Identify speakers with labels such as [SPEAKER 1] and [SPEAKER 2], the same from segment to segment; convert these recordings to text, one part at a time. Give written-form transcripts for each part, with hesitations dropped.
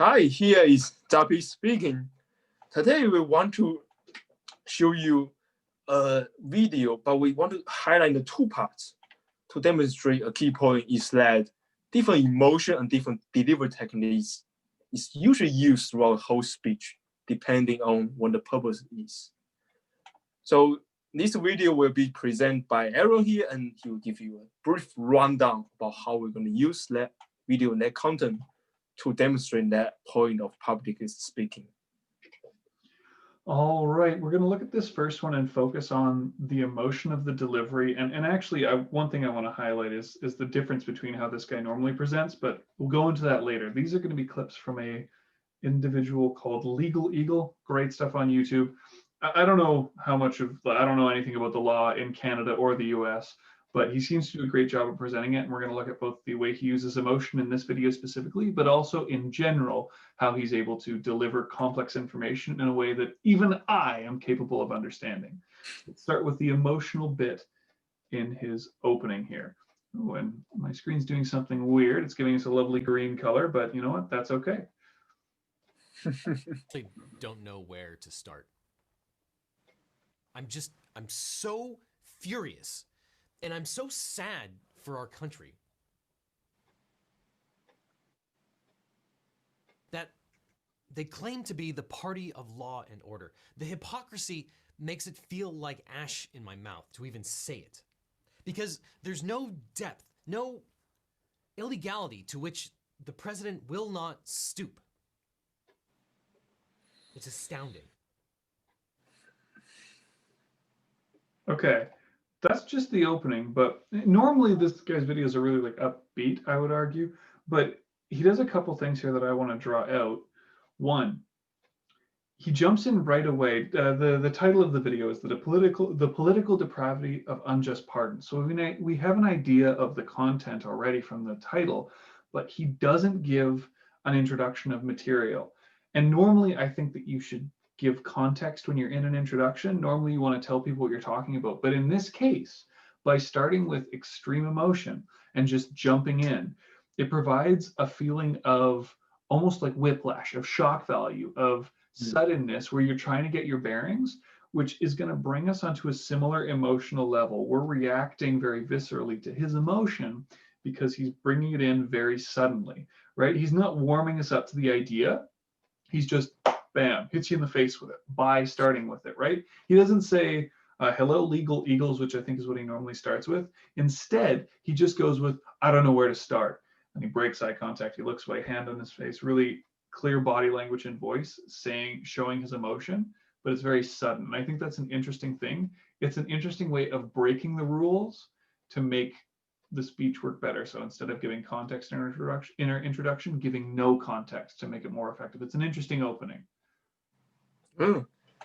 [SPEAKER 1] Hi, here is ZAPY Speaking. Today we want to show you a video, but we want to highlight the two parts to demonstrate a key point is that different emotion and different delivery techniques is usually used throughout the whole speech, depending on what the purpose is. So this video will be presented by Aaron here, and he will give you a brief rundown about how we're going to use that video and that content to demonstrate that point of public speaking.
[SPEAKER 2] All right, we're going to look at this first one and focus on the emotion of the delivery. And actually, one thing I want to highlight is the difference between how this guy normally presents, but we'll go into that later. These are going to be clips from a individual called Legal Eagle. Great stuff on YouTube. I don't know how much of, I don't know anything about the law in Canada or the US, but he seems to do a great job of presenting it. And we're going to look at both the way he uses emotion in this video specifically, but also in general, how he's able to deliver complex information in a way that even I am capable of understanding. Let's start with the emotional bit in his opening here. When my screen's doing something weird, it's giving us a lovely green color, but you know what? That's okay.
[SPEAKER 3] I don't know where to start. I'm so furious. And I'm so sad for our country that they claim to be the party of law and order. The hypocrisy makes it feel like ash in my mouth to even say it. Because there's no depth, no illegality to which the president will not stoop. It's astounding.
[SPEAKER 2] Okay. That's just the opening, but normally this guy's videos are really like upbeat, I would argue, but he does a couple things here that I want to draw out. One, he jumps in right away. The title of the video is the political depravity of unjust pardon. So we have an idea of the content already from the title, but he doesn't give an introduction of material. And normally I think that you should give context when you're in an introduction. Normally you want to tell people what you're talking about. But in this case, by starting with extreme emotion and just jumping in, it provides a feeling of almost like whiplash, of shock value, of suddenness, where you're trying to get your bearings, which is going to bring us onto a similar emotional level. We're reacting very viscerally to his emotion because he's bringing it in very suddenly, right? He's not warming us up to the idea. He's just bam, hits you in the face with it by starting with it, right? He doesn't say, hello, legal eagles, which I think is what he normally starts with. Instead, he just goes with, I don't know where to start. And he breaks eye contact. He looks away, hand on his face, really clear body language and voice, showing his emotion, but it's very sudden. And I think that's an interesting thing. It's an interesting way of breaking the rules to make the speech work better. So instead of giving context in our introduction, giving no context to make it more effective. It's an interesting opening.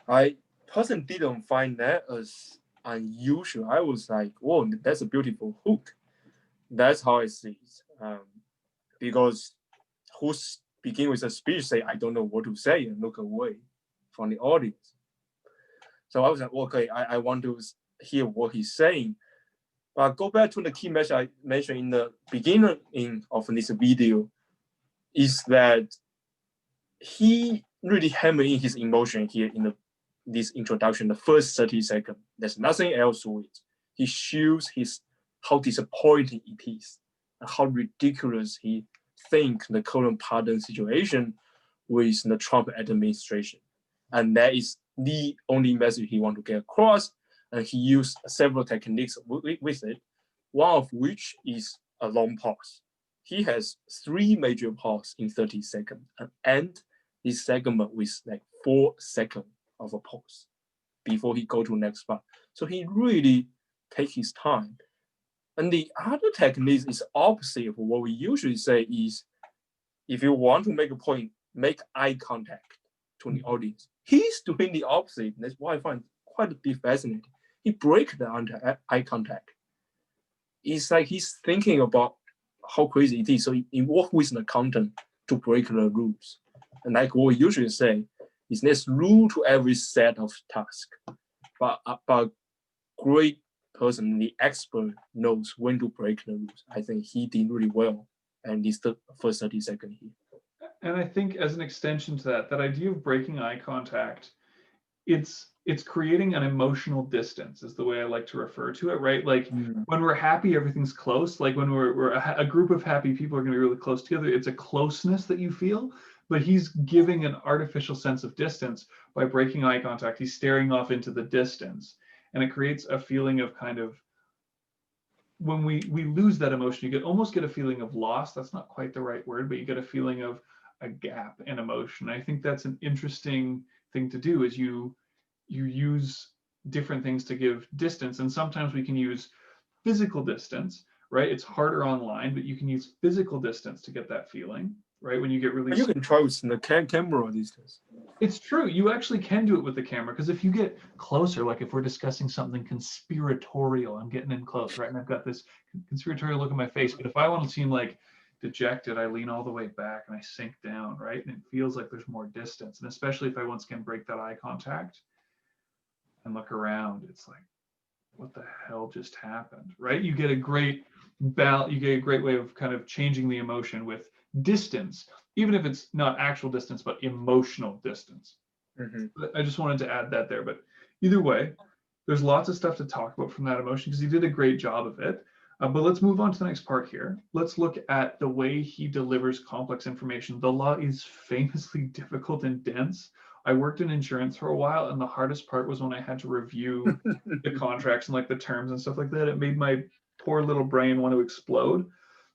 [SPEAKER 1] I personally didn't find that as unusual. I was like, whoa, that's a beautiful hook. That's how I see it. Because who's begin with a speech say, I don't know what to say, and look away from the audience. So I was like, okay, I want to hear what he's saying. But go back to the key message I mentioned in the beginning of this video, is that he really hammered in his emotion here in this introduction, the first 30 seconds. There's nothing else to it. He shows how disappointing it is and how ridiculous he thinks the current pardon situation with the Trump administration. And that is the only message he wants to get across. And he used several techniques with it, one of which is a long pause. He has 3 major pauses in 30 seconds and end this segment with like 4 seconds of a pause before he go to the next part. So he really takes his time. And the other technique is opposite of what we usually say is, if you want to make a point, make eye contact to the audience. He's doing the opposite. That's why I find quite a bit fascinating. He breaks the eye contact. It's like he's thinking about how crazy it is. So he works with the content to break the rules. And like what we usually say, is there's rule to every set of tasks. But great person, the expert, knows when to break the rules. I think he did really well. And this the first 30 seconds here.
[SPEAKER 2] And I think as an extension to that, that idea of breaking eye contact, it's creating an emotional distance is the way I like to refer to it, right? Like when we're happy, everything's close. Like when we're a group of happy people are going to be really close together. It's a closeness that you feel, but he's giving an artificial sense of distance by breaking eye contact. He's staring off into the distance, and it creates a feeling of kind of, when we lose that emotion, you almost get a feeling of loss. That's not quite the right word, but you get a feeling of a gap in emotion. I think that's an interesting thing to do, is you use different things to give distance. And sometimes we can use physical distance, right? It's harder online, but you can use physical distance to get that feeling, right? When you get really...
[SPEAKER 1] You can try with the camera distance.
[SPEAKER 2] It's true. You actually can do it with the camera, because if you get closer, like if we're discussing something conspiratorial, I'm getting in close, right? And I've got this conspiratorial look on my face. But if I want to seem like dejected, I lean all the way back and I sink down, right? And it feels like there's more distance. And especially if I once again break that eye contact and look around, it's like, what the hell just happened, right? You get a great way of kind of changing the emotion with distance, even if it's not actual distance, but emotional distance. But I just wanted to add that there. But either way, there's lots of stuff to talk about from that emotion, because he did a great job of it. But let's move on to the next part here. Let's look at the way he delivers complex information. The law is famously difficult and dense. I worked in insurance for a while, and the hardest part was when I had to review the contracts and like the terms and stuff like that. It made my poor little brain want to explode.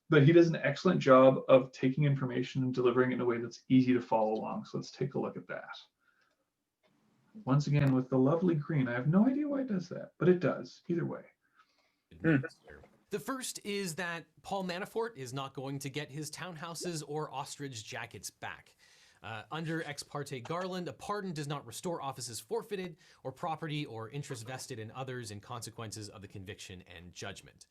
[SPEAKER 2] But he does an excellent job of taking information and delivering it in a way that's easy to follow along. So let's take a look at that. Once again, with the lovely green. I have no idea why it does that, but it does either way.
[SPEAKER 3] The first is that Paul Manafort is not going to get his townhouses or ostrich jackets back. Under Ex parte Garland, a pardon does not restore offices forfeited or property or interest vested in others in consequences of the conviction and judgment.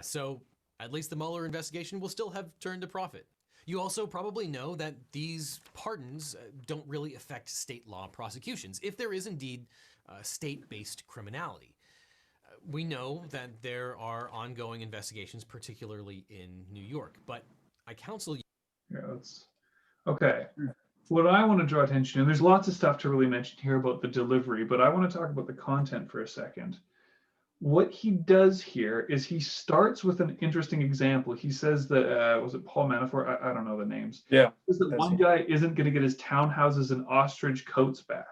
[SPEAKER 3] So at least the Mueller investigation will still have turned a profit. You also probably know that these pardons don't really affect state law prosecutions, if there is indeed state-based criminality. We know that there are ongoing investigations, particularly in New York, but I counsel you...
[SPEAKER 2] Yeah, that's... Okay, what I want to draw attention to, and there's lots of stuff to really mention here about the delivery, but I want to talk about the content for a second. What he does here is he starts with an interesting example. He says that, was it Paul Manafort? I don't know the names.
[SPEAKER 1] Yeah.
[SPEAKER 2] He says that one guy isn't going to get his townhouses and ostrich coats back,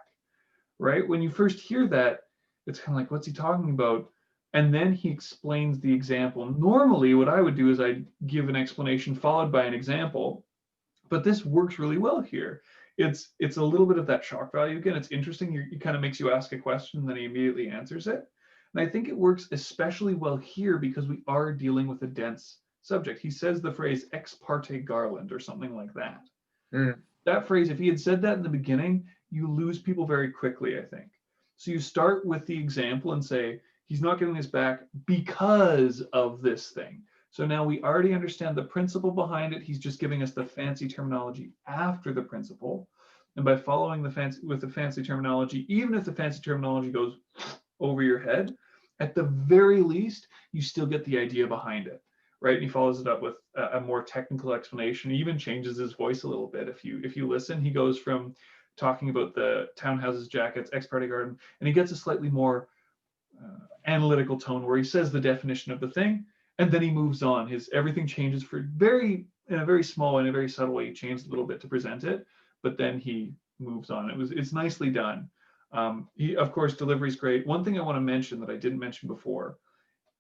[SPEAKER 2] right? When you first hear that, it's kind of like, what's he talking about? And then he explains the example. Normally, what I would do is I'd give an explanation followed by an example. But this works really well here. It's a little bit of that shock value. Again, it's interesting. It kind of makes you ask a question, and then he immediately answers it. And I think it works especially well here because we are dealing with a dense subject. He says the phrase ex parte Garland or something like that. That phrase, if he had said that in the beginning, you lose people very quickly, I think. So you start with the example and say, he's not getting this back because of this thing. So now we already understand the principle behind it. He's just giving us the fancy terminology after the principle. And by following the fancy terminology, even if the fancy terminology goes over your head, at the very least, you still get the idea behind it, right? And he follows it up with a more technical explanation. He even changes his voice a little bit. If you listen, he goes from talking about the townhouses, jackets, ex parte garden, and he gets a slightly more analytical tone where he says the definition of the thing, and then he moves on. Everything changes in a very small and a very subtle way. He changed a little bit to present it, but then he moves on. It's nicely done. He, of course, delivery is great. One thing I want to mention that I didn't mention before,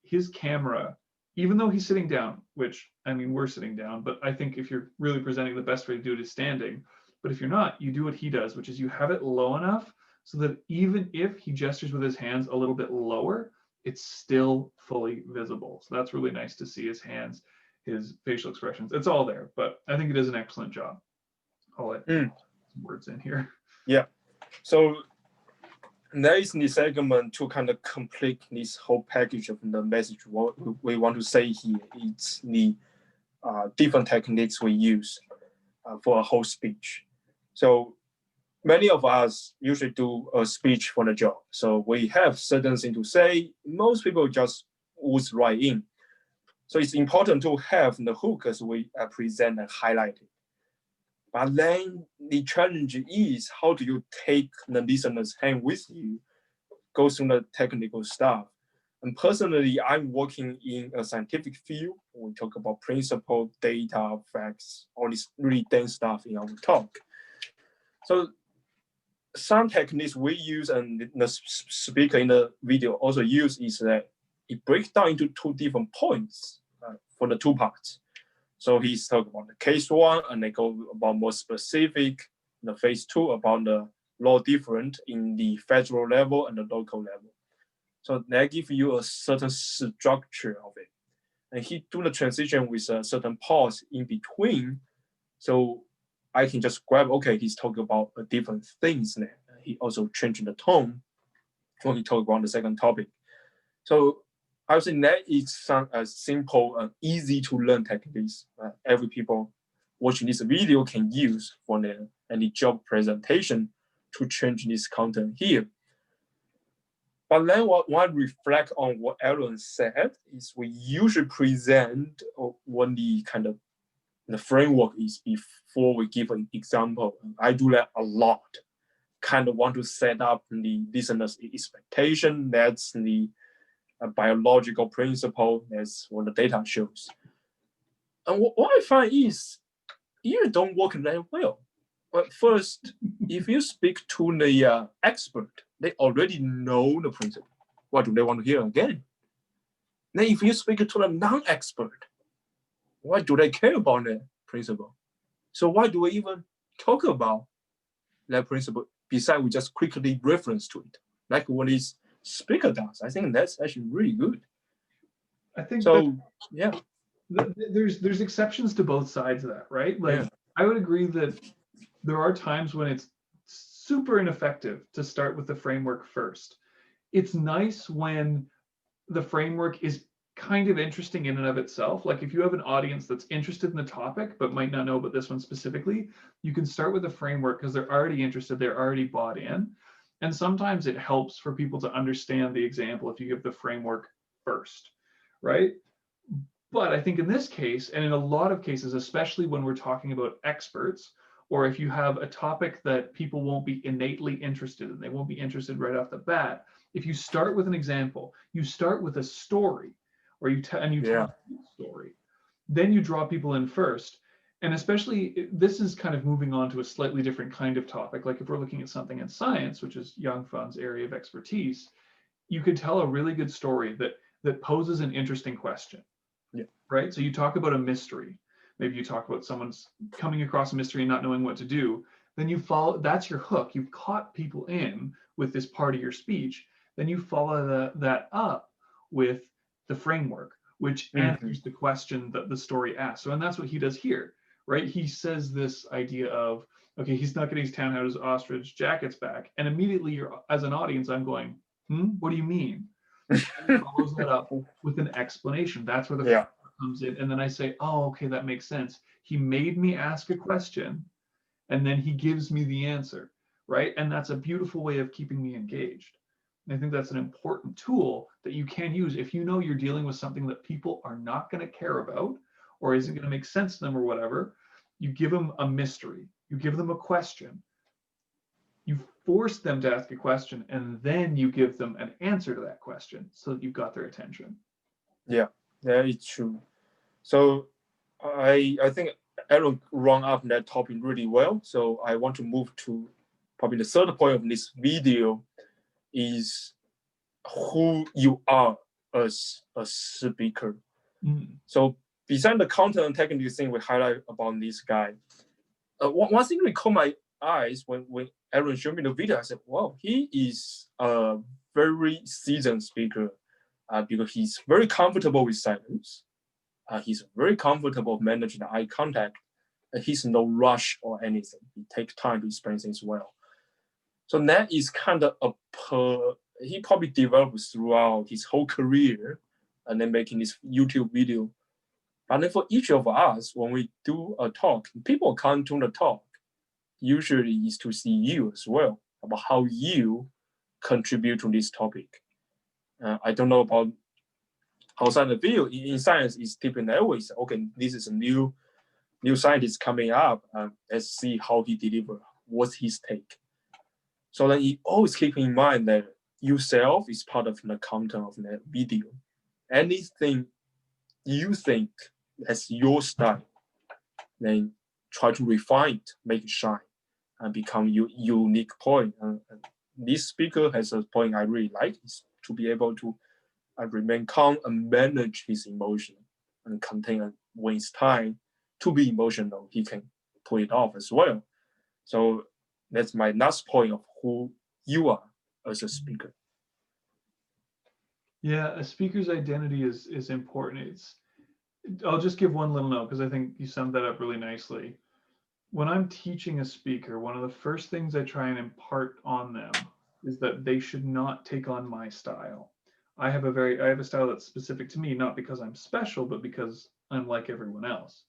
[SPEAKER 2] his camera, even though he's sitting down, which, I mean, we're sitting down, but I think if you're really presenting, the best way to do it is standing. But if you're not, you do what he does, which is you have it low enough so that even if he gestures with his hands a little bit lower, it's still fully visible. So that's really nice to see his hands, his facial expressions. It's all there, but I think he does an excellent job. I'll let some words in here.
[SPEAKER 1] Yeah. So there is the segment to kind of complete this whole package of the message. What we want to say here is the different techniques we use for a whole speech. So many of us usually do a speech for the job. So we have certain things to say. Most people just ooze right in. So it's important to have the hook as we present and highlight it. But then the challenge is how do you take the listener's hand with you, go through the technical stuff. And personally, I'm working in a scientific field. We talk about principle, data, facts, all this really dense stuff in our talk. So some techniques we use and the speaker in the video also use is that it breaks down into two different points for the two parts. So he's talking about the case one, and they go about more specific, the phase two about the law different in the federal level and the local level. So that gives you a certain structure of it. And he do the transition with a certain pause in between. So I can just grab, okay, he's talking about different things there. He also changed the tone when he talked about the second topic. So I would say that is some simple and easy to learn techniques every people watching this video can use for any job presentation to change this content here. But then when I reflect on what Aaron said is we usually present what the kind of the framework is before we give an example. I do that a lot. Kind of want to set up the listener's expectation. That's the biological principle. That's what the data shows. And what I find is you don't work that well. But first, if you speak to the expert, they already know the principle. What do they want to hear again? Then if you speak to the non-expert, why do they care about the principle? So why do we even talk about that principle besides we just quickly reference to it, like what this speaker does? I think that's actually really good.
[SPEAKER 2] I think
[SPEAKER 1] so. Yeah,
[SPEAKER 2] there's exceptions to both sides of that, right? Like
[SPEAKER 1] yeah.
[SPEAKER 2] I would agree that there are times when it's super ineffective to start with the framework first. It's nice when the framework is kind of interesting in and of itself. Like if you have an audience that's interested in the topic but might not know about this one specifically, you can start with the framework because they're already interested, they're already bought in. And sometimes it helps for people to understand the example if you give the framework first, right? But I think in this case, and in a lot of cases, especially when we're talking about experts, or if you have a topic that people won't be innately interested in, they won't be interested right off the bat. If you start with an example, you start with a story, or you tell a story, then you draw people in first. And especially, this is kind of moving on to a slightly different kind of topic. Like if we're looking at something in science, which is Young Fun's area of expertise, you could tell a really good story that poses an interesting question.
[SPEAKER 1] Yeah.
[SPEAKER 2] Right. So you talk about a mystery. Maybe you talk about someone's coming across a mystery and not knowing what to do. Then you follow, that's your hook. You've caught people in with this part of your speech. Then you follow that up with the framework, which answers the question that the story asks. So, and that's what he does here, right? He says this idea of, okay, he's not getting his townhouse ostrich jackets back. And immediately as an audience, I'm going, what do you mean? And he follows that up with an explanation. That's where the comes in, and then I say, oh, okay, that makes sense. He made me ask a question, and then he gives me the answer, right? And that's a beautiful way of keeping me engaged. And I think that's an important tool that you can use if you know you're dealing with something that people are not going to care about or isn't going to make sense to them or whatever. You give them a mystery, you give them a question, you force them to ask a question, and then you give them an answer to that question so that you've got their attention.
[SPEAKER 1] Yeah, that is true. So I think Aaron run up that topic really well. So I want to move to probably the third point of this video is who you are as a speaker. So besides the content and technical thing we highlight about this guy, one thing that caught my eyes when Aaron showed me the video, I said, wow, he is a very seasoned speaker because he's very comfortable with silence. He's very comfortable managing the eye contact. He's no rush or anything. He takes time to explain things well. So that is kind of he probably developed throughout his whole career and then making this YouTube video. But then for each of us, when we do a talk, people come to the talk usually is to see you as well, about how you contribute to this topic. I don't know about outside the video. In science, it's typically always, okay, this is a new new scientist coming up, let's see how he deliver, what's his take. So then you always keep in mind that yourself is part of the content of that video. Anything you think that's your style, then try to refine it, make it shine, and become your unique point. And this speaker has a point I really like, is to be able to remain calm and manage his emotion and contain. And when it's time to be emotional, he can pull it off as well. So that's my last point of who you are as a speaker.
[SPEAKER 2] Yeah, a speaker's identity is important. I'll just give one little note because I think you summed that up really nicely. When I'm teaching a speaker, one of the first things I try and impart on them is that they should not take on my style. I have a style that's specific to me, not because I'm special, but because I'm like everyone else.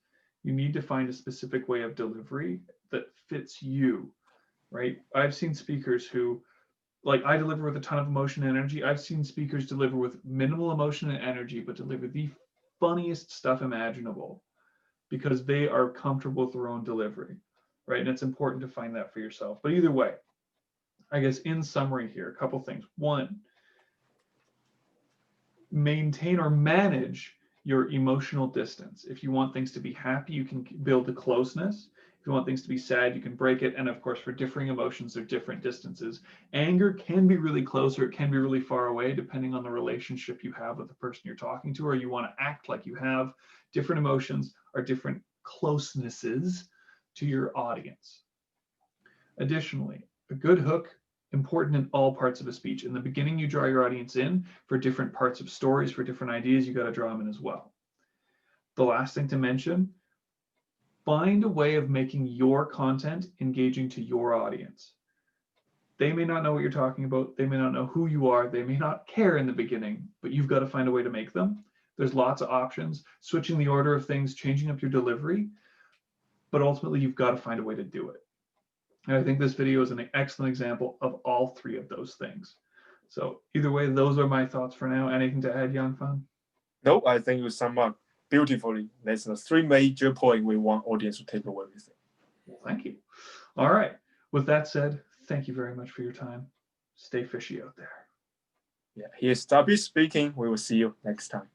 [SPEAKER 2] You need to find a specific way of delivery that fits you, right? I've seen speakers who, like, I deliver with a ton of emotion and energy. I've seen speakers deliver with minimal emotion and energy, but deliver the funniest stuff imaginable because they are comfortable with their own delivery, right? And it's important to find that for yourself. But either way, I guess in summary here, a couple things. One, maintain or manage your emotional distance. If you want things to be happy, you can build the closeness. If you want things to be sad, you can break it. And of course, for differing emotions, there are different distances. Anger can be really close or it can be really far away, depending on the relationship you have with the person you're talking to, or you want to act like you have. Different emotions are different closenesses to your audience. Additionally, a good hook, important in all parts of a speech. In the beginning, you draw your audience in for different parts of stories, for different ideas, you got to draw them in as well. The last thing to mention, find a way of making your content engaging to your audience. They may not know what you're talking about. They may not know who you are. They may not care in the beginning, but you've got to find a way to make them. There's lots of options, switching the order of things, changing up your delivery, but ultimately you've got to find a way to do it. And I think this video is an excellent example of all three of those things. So either way, those are my thoughts for now. Anything to add, Yanfan?
[SPEAKER 1] No, I think you sum up beautifully. There's the three major points we want audience to take away with it.
[SPEAKER 2] Well, thank you. All right. With that said, thank you very much for your time. Stay fishy out there.
[SPEAKER 1] Yeah, here's ZAPY speaking. We will see you next time.